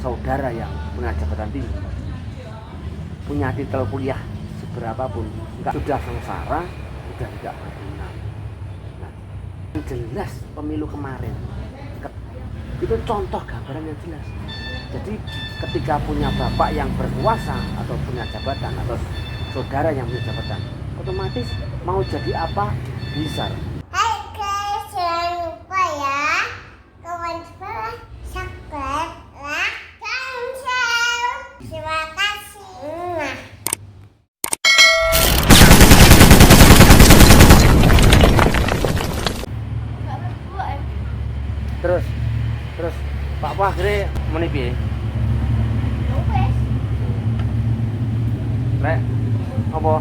saudara yang punya jabatan tinggi, punya titel kuliah seberapapun, enggak sudah sengsara, sudah tidak berguna. Nah, jelas pemilu kemarin itu contoh gambaran yang jelas. Jadi ketika punya bapak yang berkuasa atau punya jabatan atau saudara yang punya jabatan, otomatis mau jadi apa bisa. Hai guys, jangan lupa ya komen, subscribe, like, dan share. Terima kasih. Terus Pak akhirnya muni piye? Rek, apa?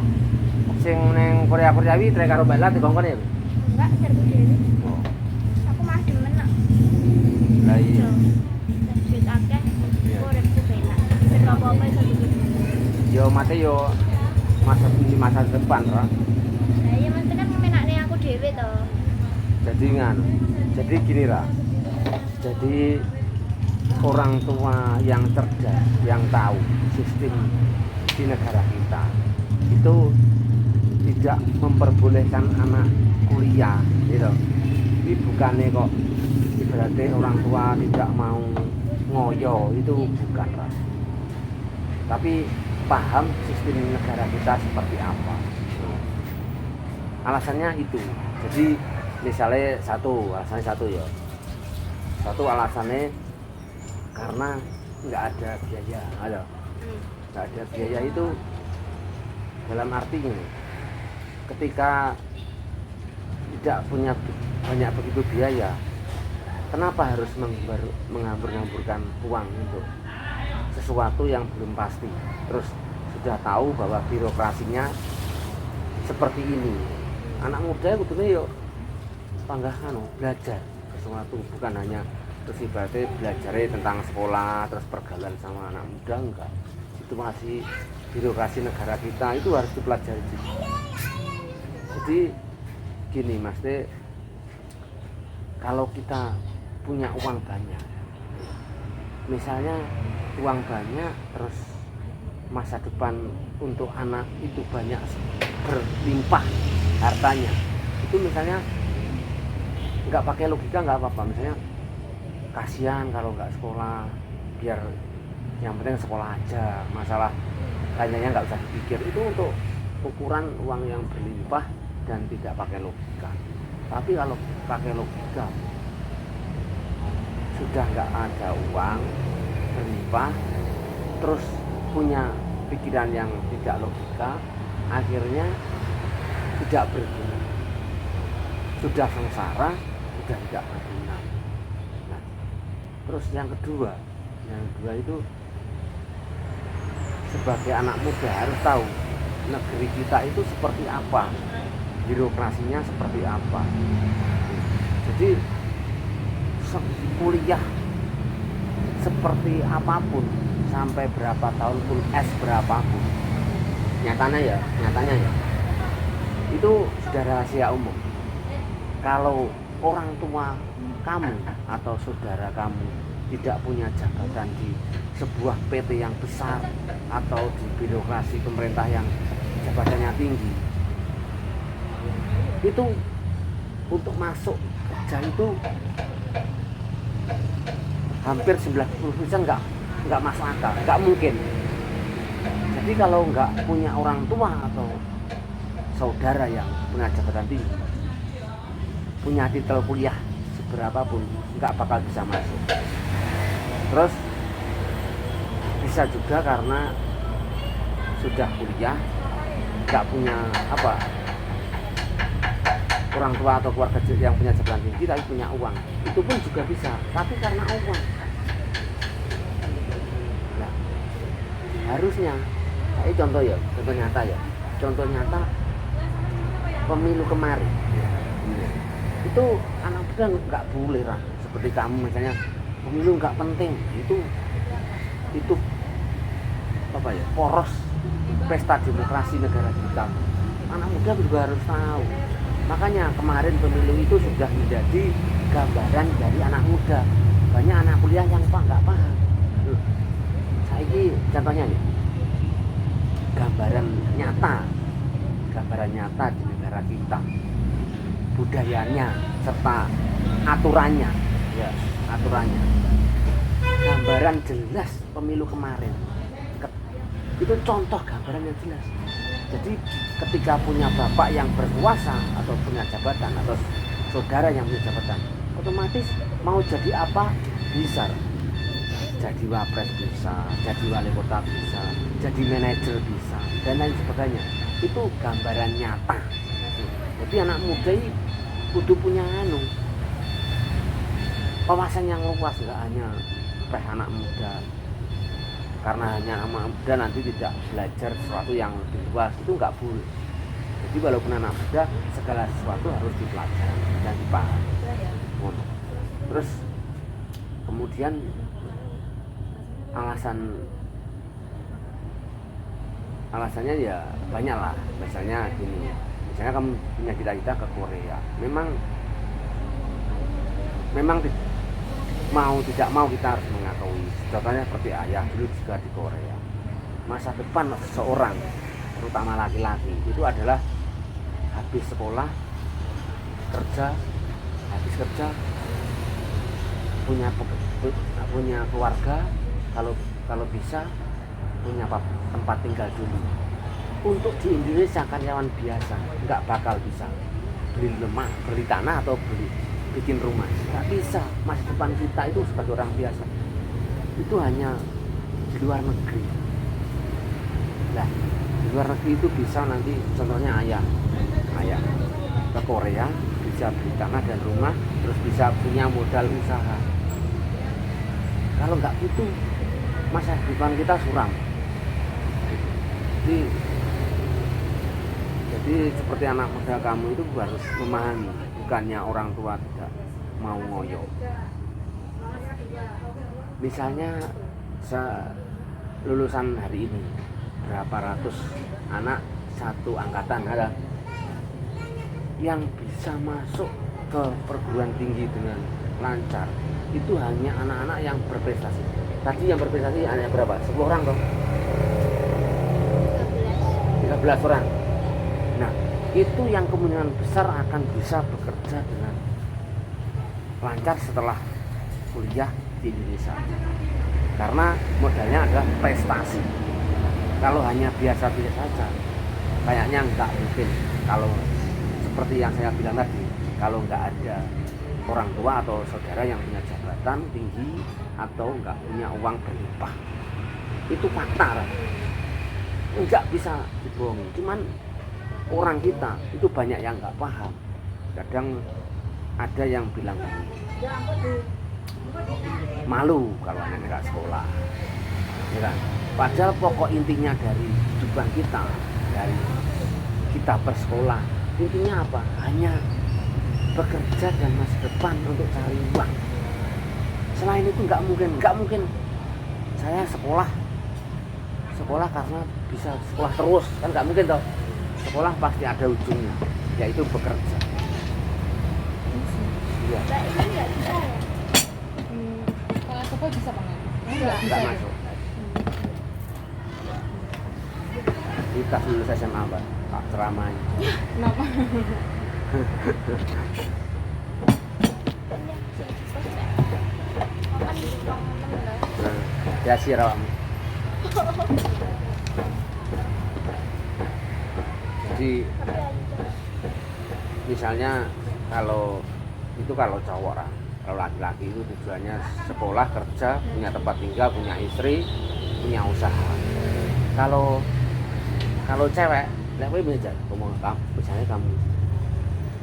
Sing neng Korea-Koreawi trek karo Mbak Lat dikongkon ya? Enggak, serbu dewe. Oh. Aku mah demen kok. Lah iya. Duit akeh, uripku penak. Ben apa-apa iso dikit. Yo mate yo masa depan, Ra. Lah iya mesti kan menakne aku dhewe to. Jadi gini, Ra. Jadi orang tua yang cerdas, yang tahu sistem di negara kita itu tidak memperbolehkan anak kuliah, gitu. Ini bukannya kok ibaratnya orang tua tidak mau ngoyo, itu bukan, Ra. Tapi paham sistem negara kita seperti apa. Alasannya itu. Jadi misalnya satu alasannya karena nggak ada biaya, nggak ada biaya itu dalam artinya ketika tidak punya banyak begitu biaya, kenapa harus menghambur-hamburkan uang untuk sesuatu yang belum pasti, terus sudah tahu bahwa birokrasinya seperti ini. Anak muda betulnya yuk panggahkan belajar sesuatu, bukan hanya terus ibaratnya belajar tentang sekolah terus pergaulan sama anak muda, enggak. Itu masih birokrasi negara kita, itu harus dipelajari juga. Jadi gini Mas De, kalau kita punya uang banyak, misalnya uang banyak terus masa depan untuk anak itu banyak berlimpah hartanya, itu misalnya nggak pakai logika nggak apa-apa, misalnya kasihan kalau nggak sekolah, biar yang penting sekolah aja, masalah lainnya nggak usah dipikir. Itu untuk ukuran uang yang berlimpah dan tidak pakai logika. Tapi kalau pakai logika, sudah nggak ada uang berlimpah, terus punya pikiran yang tidak logika, akhirnya tidak berguna, sudah sengsara, sudah tidak berguna. Nah, terus yang kedua itu sebagai anak muda harus tahu negeri kita itu seperti apa, birokrasinya seperti apa. Jadi kuliah seperti apapun, sampai berapa tahun pun, berapapun, nyatanya ya itu sudah rahasia umum. Kalau orang tua kamu atau saudara kamu tidak punya jabatan di sebuah PT yang besar atau di birokrasi pemerintah yang jabatannya tinggi, itu untuk masuk kerja itu hampir 90% nggak masuk akal, nggak mungkin. Jadi kalau nggak punya orang tua atau saudara yang punya jabatan tinggi, punya titel kuliah seberapapun, nggak bakal bisa masuk. Terus bisa juga karena sudah kuliah, nggak punya orang tua atau keluarga yang punya jabatan tinggi tapi punya uang, itu pun juga bisa, tapi karena uang. Nah, harusnya contoh nyata pemilu kemarin itu anak muda nggak boleh, Ra. Seperti kamu misalnya, pemilu nggak penting, itu poros pesta demokrasi negara kita. Anak muda juga harus tahu. Makanya kemarin pemilu itu sudah menjadi gambaran dari anak muda. Banyak anak kuliah yang nggak paham. contohnya nih, gambaran nyata di negara kita, budayanya serta aturannya, ya aturannya, gambaran jelas pemilu kemarin. Itu contoh gambaran yang jelas. Jadi ketika punya bapak yang berkuasa atau punya jabatan atau saudara yang punya jabatan, otomatis mau jadi apa bisa. Jadi wapres bisa, jadi wali kota bisa, jadi manajer bisa, dan lain sebagainya. Itu gambaran nyata. Jadi anak muda ini kudu punya wawasan yang luas, nggak hanya anak muda. Karena hanya anak muda nanti tidak belajar sesuatu yang lebih luas, itu nggak boleh. Jadi walaupun anak muda, segala sesuatu harus dipelajari dan dipahami. Terus kemudian alasannya ya banyak lah. Misalnya gini, misalnya kamu punya cita-cita ke Korea, memang mau tidak mau kita harus mengakui. Contohnya seperti ayah dulu juga di Korea. Masa depan seseorang, terutama laki-laki, itu adalah habis sekolah, habis kerja, punya keluarga, kalau bisa punya tempat tinggal dulu. Untuk di Indonesia karyawan biasa nggak bakal bisa beli tanah atau bikin rumah, nggak bisa. Masa depan kita itu sebagai orang biasa itu hanya di luar negeri. Nah, di luar negeri itu bisa nanti, contohnya ayah ke Korea bisa beli tanah dan rumah, terus bisa punya modal usaha. Kalau nggak gitu, masa depan kita suram. Jadi seperti anak muda kamu itu harus memahami, bukannya orang tua tidak mau ngoyo. Misalnya lulusan hari ini berapa ratus anak satu angkatan ada yang bisa masuk ke perguruan tinggi dengan lancar, itu hanya anak-anak yang berprestasi. Tadi yang berprestasi hanya berapa? 10 orang toh? 13 orang. Nah, itu yang kemungkinan besar akan bisa bekerja dengan lancar setelah kuliah di Indonesia. Karena modalnya adalah prestasi. Kalau hanya biasa-biasa saja, kayaknya nggak mungkin. Kalau seperti yang saya bilang tadi, kalau nggak ada orang tua atau saudara yang punya jabatan tinggi atau nggak punya uang berlimpah, itu fakta, nggak bisa dibohongi. Cuman orang kita itu banyak yang nggak paham. Kadang ada yang bilang malu kalau anak nggak sekolah, ya kan? Padahal pokok intinya dari kehidupan kita, dari kita bersekolah, intinya apa? Hanya bekerja dan masa depan untuk cari uang. Selain itu nggak mungkin saya sekolah karena bisa sekolah terus, kan nggak mungkin toh. Sekolah pasti ada ujungnya, yaitu bekerja. Iya. Ini nggak bisa ya? Kalau sekolah bisa banget. Nggak masuk. Kita lulus SMA Pak, Pak ceramahnya. Kenapa? Ya sih rawam. Jadi misalnya kalau cowok lah, kalau laki-laki itu tujuannya sekolah, kerja, punya tempat tinggal, punya istri, punya usaha. Kalau cewek, lewat aja, misalnya kamu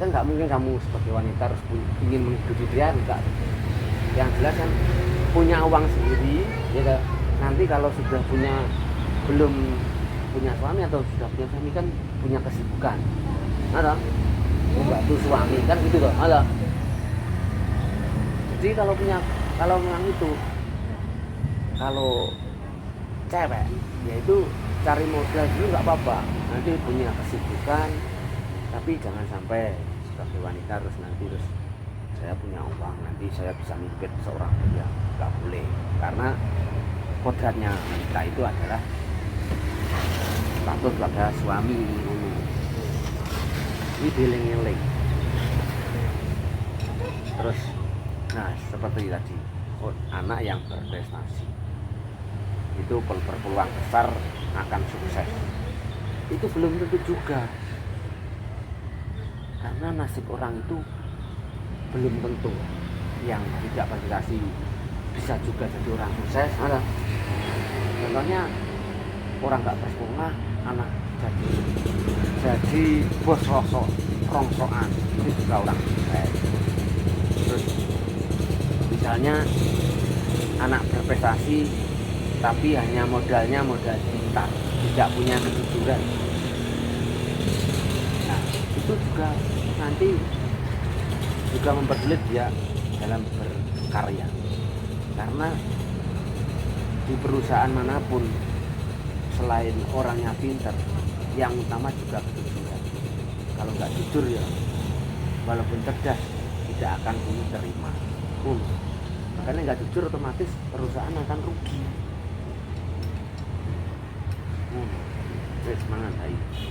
kan nggak mungkin kamu sebagai wanita harus ingin menghidupi dia, enggak. Yang jelas kan punya uang sendiri, ya. Nanti kalau sudah belum punya suami atau sudah punya suami kan punya kesibukan, ada membantu suami kan gitu loh, ada. Jadi kalau memang itu, kalau cewek, yaitu cari modal dulu nggak apa-apa, nanti punya kesibukan, tapi jangan sampai sebagai wanita terus saya punya uang, nanti saya bisa mimpin seorang pria, nggak boleh. Karena kodratnya kita itu adalah status pada suami ini dieling-eling. Terus nah seperti tadi, anak yang berprestasi itu berpeluang besar akan sukses. Itu belum tentu juga, karena nasib orang itu belum tentu. Yang tidak berprestasi bisa juga jadi orang sukses. Contohnya orang nggak bersekolah, anak jadi bos rongsokan, itu juga orang sukses. Terus misalnya anak berprestasi tapi hanya modalnya modal pintar, tidak punya kejujuran. Nah itu juga nanti juga mempersulit dia dalam berkarya, karena di perusahaan manapun selain orangnya pintar, yang utama juga kejujuran. Kalau nggak jujur ya, walaupun cerdas tidak akan diterima. Makanya nggak jujur otomatis perusahaan akan rugi. Semangat, ayo.